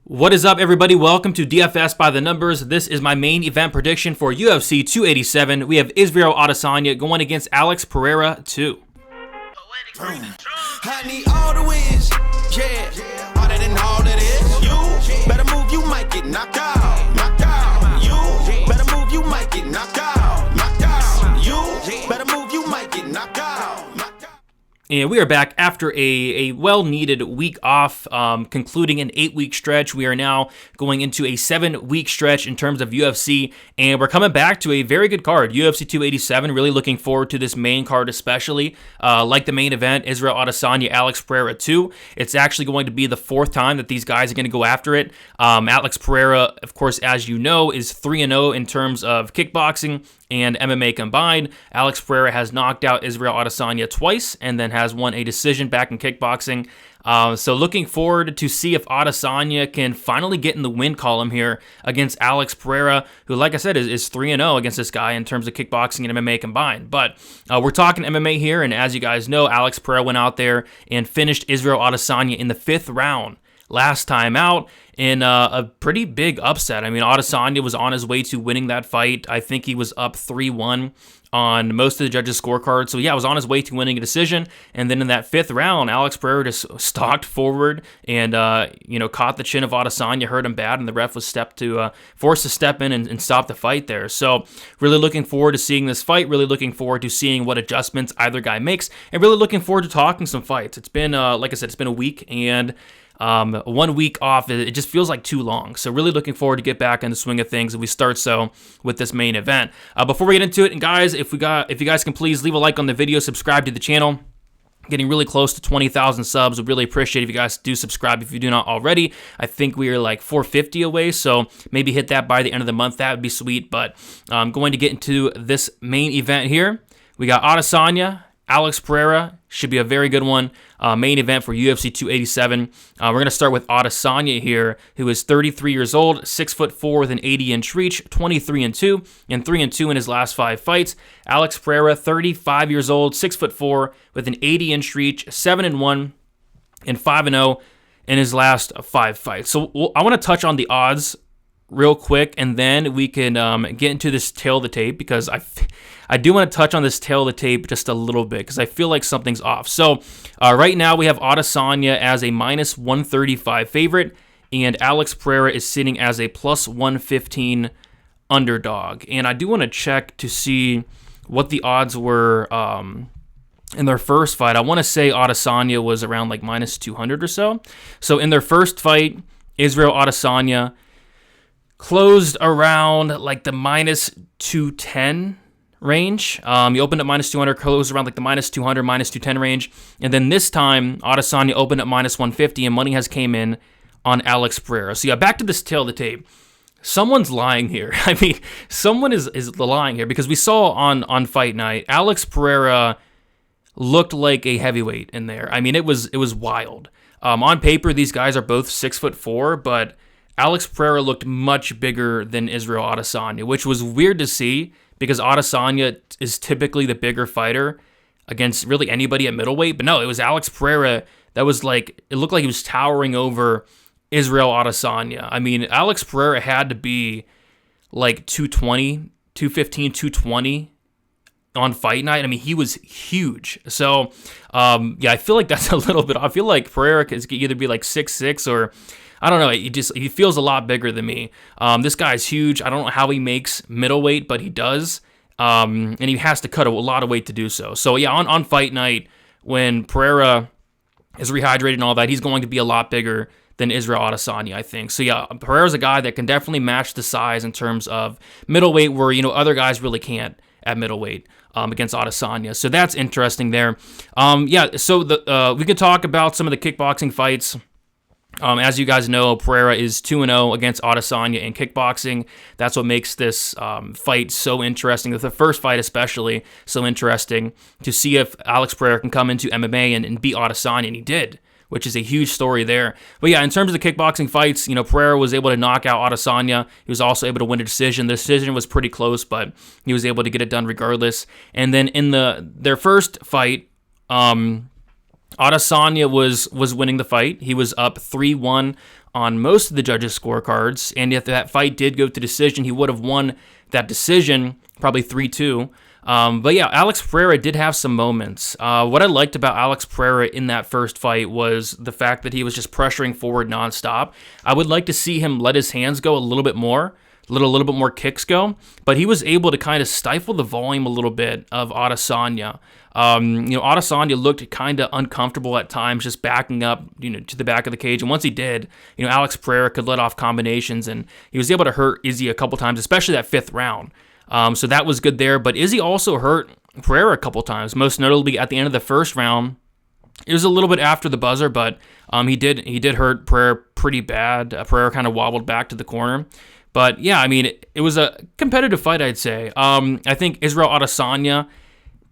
What is up, everybody? Welcome to DFS by the Numbers. This is my main event prediction for UFC 287. We have Israel Adesanya going against Alex Pereira 2. I need all the wins, yeah. Harder than all that is. You better move, you might get knocked out. Knocked out. You better move, you might get knocked out. Knocked out. You better move, you might get knocked out. Knocked out. And we are back after a well-needed week off, concluding an 8-week stretch. We are now going into a 7-week stretch in terms of UFC, and we're coming back to a very good card, UFC 287. Really looking forward to this main card especially. Like the main event, Israel Adesanya, Alex Pereira 2. It's actually going to be the 4th time that these guys are going to go after it. Alex Pereira, of course, as you know, is 3-0 in terms of kickboxing and MMA combined. Alex Pereira has knocked out Israel Adesanya twice and then has won a decision back in kickboxing. So looking forward to see if Adesanya can finally get in the win column here against Alex Pereira, who, like I said, is 3-0 against this guy in terms of kickboxing and MMA combined. But we're talking MMA here, and as you guys know, Alex Pereira went out there and finished Israel Adesanya in the 5th round last time out in a pretty big upset. I mean, Adesanya was on his way to winning that fight. I think he was up 3-1 on most of the judges' scorecards. So yeah, was on his way to winning a decision. And then in that 5th round, Alex Pereira just stalked forward and caught the chin of Adesanya, hurt him bad, and the ref was forced to step in and stop the fight there. So really looking forward to seeing this fight. Really looking forward to seeing what adjustments either guy makes, and really looking forward to talking some fights. It's been like I said, it's been a week, and 1 week off, it just feels like too long. So really looking forward to get back in the swing of things, and we start so with this main event. Before we get into it, and guys, if you guys can please leave a like on the video, subscribe to the channel. Getting really close to 20,000 subs. Would really appreciate if you guys do subscribe if you do not already. I think we are like 450 away, so maybe hit that by the end of the month. That would be sweet. But I'm going to get into this main event here. We got Adesanya, Alex Pereira. Should be a very good one. Main event for UFC 287. We're going to start with Adesanya here, who is 33 years old, 6'4" with an 80-inch reach, 23-2, and 3-2 in his last 5 fights. Alex Pereira, 35 years old, 6'4" with an 80-inch reach, 7-1, and 5-0 in his last 5 fights. So I want to touch on the odds real quick, and then we can get into this tail of the tape, because I do want to touch on this tail of the tape just a little bit, because I feel like something's off. So right now we have Adesanya as a minus 135 favorite, and Alex Pereira is sitting as a plus 115 underdog. And I do want to check to see what the odds were in their first fight. I want to say Adesanya was around like minus 200 or so. So in their first fight, Israel Adesanya closed around like the minus 210 range. He opened at minus 200, closed around like the minus 200, minus 210 range. And then this time, Adesanya opened at minus 150, and money has came in on Alex Pereira. So yeah, back to this tail of the tape. Someone's lying here. I mean, someone is lying here, because we saw on fight night, Alex Pereira looked like a heavyweight in there. I mean, it was wild. On paper, these guys are both 6'4", but Alex Pereira looked much bigger than Israel Adesanya, which was weird to see, because Adesanya is typically the bigger fighter against really anybody at middleweight. But no, it was Alex Pereira that was like, it looked like he was towering over Israel Adesanya. I mean, Alex Pereira had to be like 220, 215, 220 on fight night. I mean, he was huge. So, yeah, I feel like that's a little bit, I feel like Pereira can either be like 6'6", or I don't know. He feels a lot bigger than me. This guy's huge. I don't know how he makes middleweight, but he does. And he has to cut a lot of weight to do so. So yeah, on fight night, when Pereira is rehydrated and all that, he's going to be a lot bigger than Israel Adesanya, I think. So yeah, Pereira's a guy that can definitely match the size in terms of middleweight, where other guys really can't at middleweight against Adesanya. So that's interesting there. Yeah. So we could talk about some of the kickboxing fights. As you guys know, Pereira is 2-0 against Adesanya in kickboxing. That's what makes this fight so interesting. The first fight especially so interesting, to see if Alex Pereira can come into MMA and beat Adesanya, and he did, which is a huge story there. But yeah, in terms of the kickboxing fights, Pereira was able to knock out Adesanya. He was also able to win a decision. The decision was pretty close, but he was able to get it done regardless. And then in their first fight, Adesanya was winning the fight. He was up 3-1 on most of the judges' scorecards, and if that fight did go to decision, he would have won that decision, probably 3-2. But yeah, Alex Pereira did have some moments. What I liked about Alex Pereira in that first fight was the fact that he was just pressuring forward nonstop. I would like to see him let his hands go a little bit more, little bit more kicks go, but he was able to kind of stifle the volume a little bit of Adesanya. Adesanya looked kind of uncomfortable at times, just backing up, to the back of the cage. And once he did, Alex Pereira could let off combinations, and he was able to hurt Izzy a couple times, especially that fifth round. So that was good there. But Izzy also hurt Pereira a couple times, most notably at the end of the first round. It was a little bit after the buzzer, but he did hurt Pereira pretty bad. Pereira kind of wobbled back to the corner. But yeah, I mean, it was a competitive fight, I'd say. I think Israel Adesanya,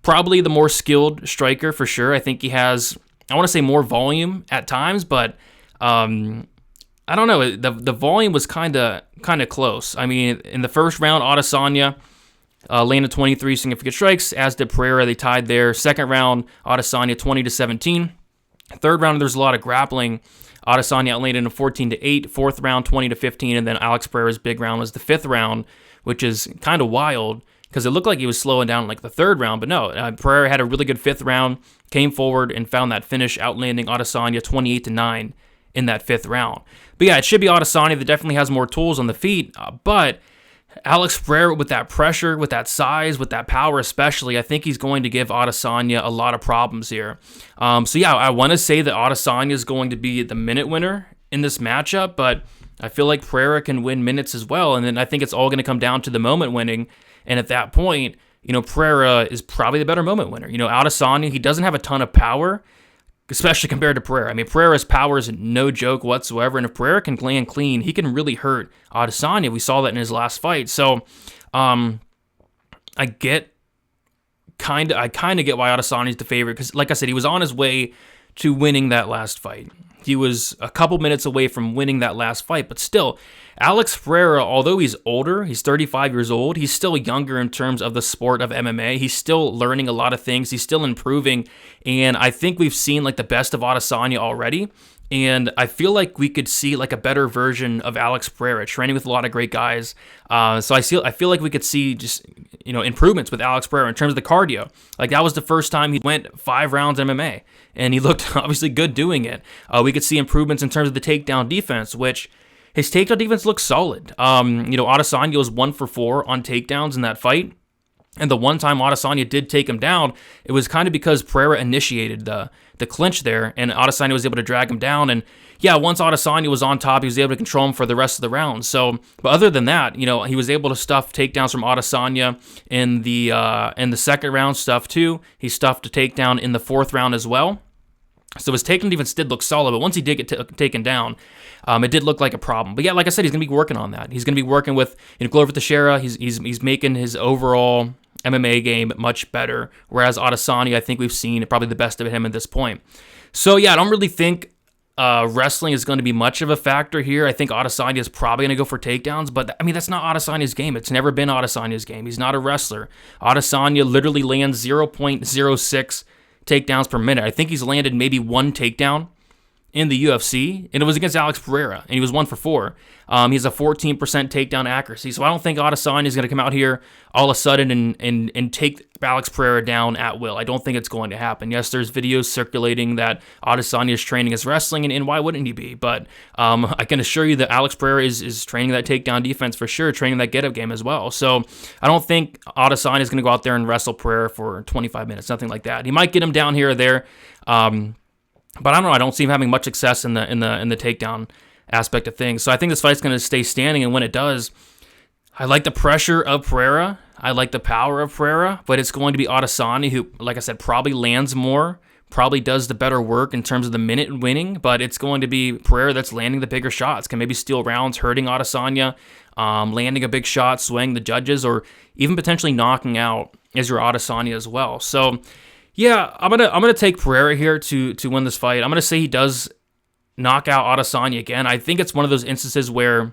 probably the more skilled striker for sure. I think he has, I want to say, more volume at times, but I don't know. The volume was kind of close. I mean, in the first round, Adesanya landed 23 significant strikes, as did Pereira. They tied there. Second round, Adesanya 20-17. Third round, there's a lot of grappling. Adesanya outlanded in 14-8. Fourth round, 20-15, and then Alex Pereira's big round was the fifth round, which is kind of wild because it looked like he was slowing down like the third round, but no. Pereira had a really good fifth round, came forward and found that finish, outlanding Adesanya 28-9 in that fifth round. But yeah, it should be Adesanya that definitely has more tools on the feet, but Alex Pereira, with that pressure, with that size, with that power especially, I think he's going to give Adesanya a lot of problems here. So yeah, I want to say that Adesanya is going to be the minute winner in this matchup, but I feel like Pereira can win minutes as well, and then I think it's all going to come down to the moment winning, and at that point, Pereira is probably the better moment winner. Adesanya, he doesn't have a ton of power, especially compared to Pereira. I mean, Pereira's power is no joke whatsoever, and if Pereira can land clean, he can really hurt Adesanya. We saw that in his last fight. So, I kind of get why Adesanya's the favorite, because, like I said, he was on his way to winning that last fight. He was a couple minutes away from winning that last fight, but still, Alex Pereira, although he's older, he's 35 years old, he's still younger in terms of the sport of MMA. He's still learning a lot of things. He's still improving, and I think we've seen like the best of Adesanya already, and I feel like we could see like a better version of Alex Pereira, training with a lot of great guys. So I feel like we could see just improvements with Alex Pereira in terms of the cardio. Like, that was the first time he went 5 rounds MMA, and he looked obviously good doing it. We could see improvements in terms of the takedown defense, which his takedown defense looks solid. Adesanya was 1 for 4 on takedowns in that fight. And the one time Adesanya did take him down, it was kind of because Pereira initiated the clinch there, and Adesanya was able to drag him down. And yeah, once Adesanya was on top, he was able to control him for the rest of the round. So, but other than that, he was able to stuff takedowns from Adesanya in the second round stuff too. He stuffed a takedown in the fourth round as well. So his takedown defense did look solid, but once he did get taken down, it did look like a problem. But yeah, like I said, he's going to be working on that. He's going to be working with Glover Teixeira. He's making his overall MMA game much better, whereas Adesanya, I think we've seen probably the best of him at this point. So yeah, I don't really think wrestling is going to be much of a factor here. I think Adesanya is probably going to go for takedowns, but I mean, that's not Adesanya's game. It's never been Adesanya's game. He's not a wrestler. Adesanya literally lands 0.06 takedowns per minute. I think he's landed maybe 1 takedown in the UFC, and it was against Alex Pereira, and he was 1 for 4. He has a 14% takedown accuracy, so I don't think Adesanya is going to come out here all of a sudden and take Alex Pereira down at will. I don't think it's going to happen. Yes, there's videos circulating that Adesanya is training his wrestling, and why wouldn't he be? But I can assure you that Alex Pereira is training that takedown defense for sure, training that get-up game as well. So I don't think Adesanya is going to go out there and wrestle Pereira for 25 minutes, nothing like that. He might get him down here or there, but I don't know. I don't see him having much success in the takedown aspect of things. So I think this fight's going to stay standing, and when it does, I like the pressure of Pereira. I like the power of Pereira, but it's going to be Adesanya who, like I said, probably lands more, probably does the better work in terms of the minute winning, but it's going to be Pereira that's landing the bigger shots, can maybe steal rounds, hurting Adesanya, landing a big shot, swaying the judges, or even potentially knocking out Israel Adesanya as well. So yeah, I'm gonna take Pereira here to win this fight. I'm gonna say he does knock out Adesanya again. I think it's one of those instances where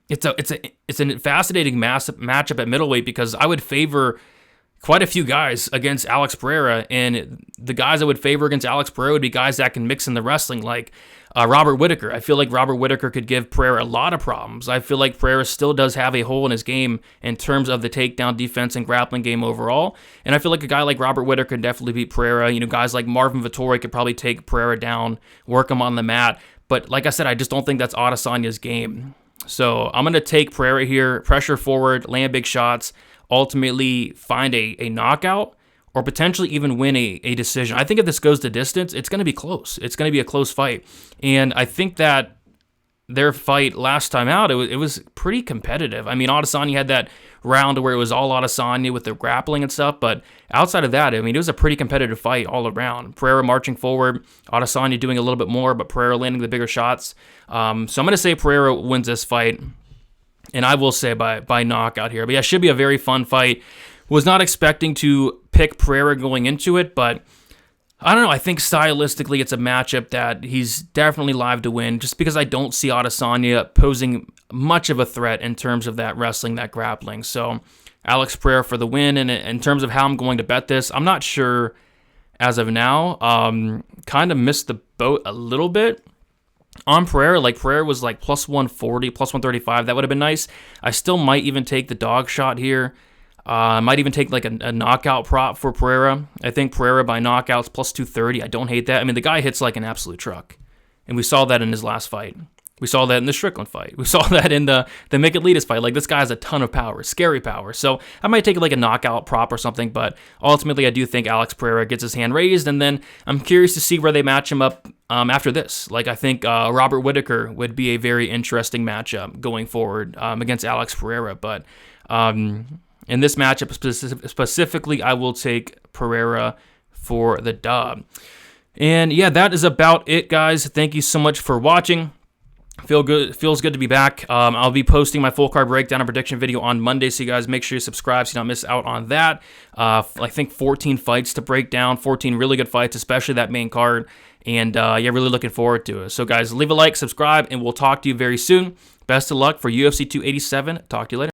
it's a fascinating matchup at middleweight, because I would favor quite a few guys against Alex Pereira, and the guys I would favor against Alex Pereira would be guys that can mix in the wrestling, like Robert Whittaker. I feel like Robert Whittaker could give Pereira a lot of problems. I feel like Pereira still does have a hole in his game in terms of the takedown defense and grappling game overall, and I feel like a guy like Robert Whittaker could definitely beat Pereira. Guys like Marvin Vettori could probably take Pereira down, work him on the mat, but like I said, I just don't think that's Adesanya's game. So I'm going to take Pereira here, pressure forward, land big shots, ultimately find a knockout, or potentially even win a decision. I think if this goes the distance, it's going to be close. It's going to be a close fight. And I think that their fight last time out, it was pretty competitive. I mean, Adesanya had that round where it was all Adesanya with the grappling and stuff, but outside of that, I mean, it was a pretty competitive fight all around. Pereira marching forward, Adesanya doing a little bit more, but Pereira landing the bigger shots. So I'm going to say Pereira wins this fight, and I will say by knockout here. But yeah, it should be a very fun fight. Was not expecting to pick Pereira going into it, but I don't know. I think stylistically it's a matchup that he's definitely live to win, just because I don't see Adesanya posing much of a threat in terms of that wrestling, that grappling. So Alex Pereira for the win, and in terms of how I'm going to bet this, I'm not sure as of now. Kind of missed the boat a little bit on Pereira. Like, Pereira was like plus 140, plus 135. That would have been nice. I still might even take the dog shot here. I might even take like a knockout prop for Pereira. I think Pereira by knockouts plus 230. I don't hate that. I mean, the guy hits like an absolute truck, and we saw that in his last fight. We saw that in the Strickland fight. We saw that in the Michailidis fight. Like, this guy has a ton of power, scary power. So I might take like a knockout prop or something, but ultimately I do think Alex Pereira gets his hand raised, and then I'm curious to see where they match him up after this. Like, I think Robert Whittaker would be a very interesting matchup going forward against Alex Pereira, but in this matchup specifically, I will take Pereira for the dub. And yeah, that is about it, guys. Thank you so much for watching. Feels good to be back. I'll be posting my full card breakdown and prediction video on Monday, so you guys make sure you subscribe so you don't miss out on that. I think 14 fights to break down, 14 really good fights, especially that main card. And yeah, really looking forward to it. So guys, leave a like, subscribe, and we'll talk to you very soon. Best of luck for UFC 287. Talk to you later.